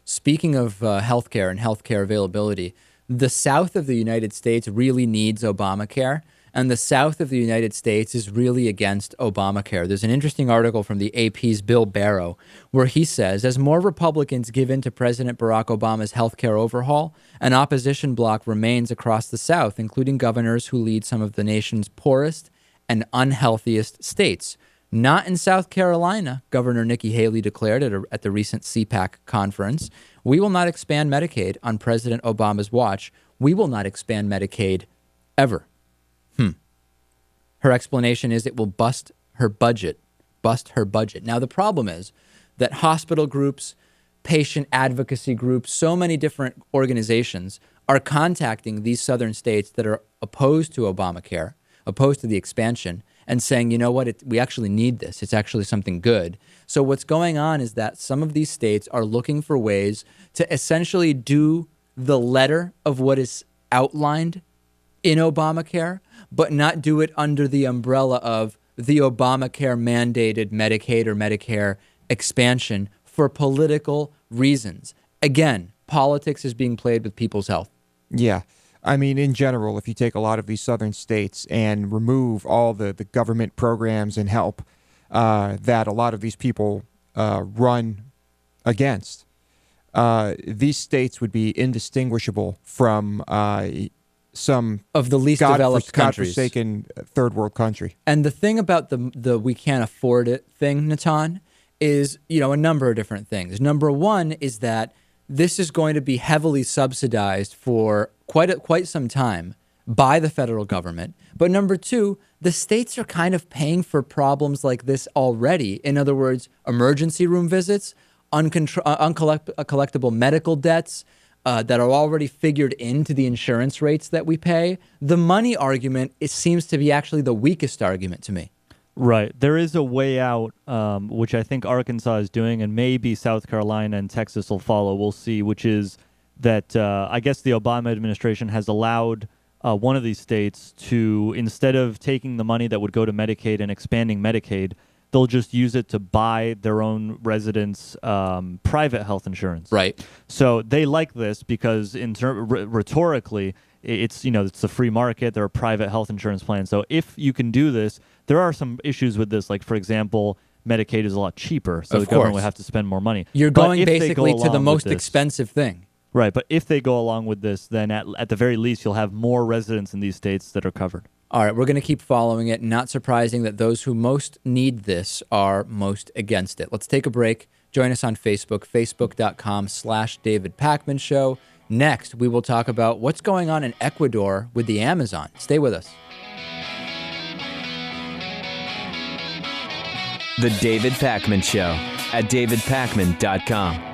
speaking of healthcare and healthcare availability, the South of the United States really needs Obamacare, and the South of the United States is really against Obamacare. There's an interesting article from the AP's Bill Barrow where he says, as more Republicans give in to President Barack Obama's healthcare overhaul, an opposition bloc remains across the South, including governors who lead some of the nation's poorest and unhealthiest states. Not in South Carolina, Governor Nikki Haley declared at the recent CPAC conference. We will not expand Medicaid on President Obama's watch. We will not expand Medicaid ever. Her explanation is it will bust her budget. Now, the problem is that hospital groups, patient advocacy groups, so many different organizations are contacting these southern states that are opposed to Obamacare, opposed to the expansion, and saying, you know what, we actually need this. It's actually something good. So what's going on is that some of these states are looking for ways to essentially do the letter of what is outlined in Obamacare, but not do it under the umbrella of the Obamacare mandated Medicaid or Medicare expansion for political reasons. Again, politics is being played with people's health. Yeah. I mean, in general, if you take a lot of these southern states and remove all the government programs and help that a lot of these people run against, these states would be indistinguishable from some of the least developed countries, godforsaken third world country. And the thing about the we can't afford it thing, Natan, is, a number of different things. Number one is that this is going to be heavily subsidized for quite some time by the federal government. But number two, the states are kind of paying for problems like this already. In other words, emergency room visits, uncollectible medical debts, that are already figured into the insurance rates that we pay. The money argument, it seems to be actually the weakest argument to me. Right. There is a way out, which I think Arkansas is doing, and maybe South Carolina and Texas will follow. We'll see, which is that I guess the Obama administration has allowed one of these states to, instead of taking the money that would go to Medicaid and expanding Medicaid, they'll just use it to buy their own residents' private health insurance. Right. So they like this because rhetorically, it's the free market. There are private health insurance plans. So if you can do this, there are some issues with this. Like, for example, Medicaid is a lot cheaper, so the government would have to spend more money. You're going basically to the most expensive thing. Right, but if they go along with this, then at the very least, you'll have more residents in these states that are covered. All right, we're going to keep following it. Not surprising that those who most need this are most against it. Let's take a break. Join us on Facebook, facebook.com/David Pakman Show. Next, we will talk about what's going on in Ecuador with the Amazon. Stay with us. The David Pakman Show at davidpakman.com.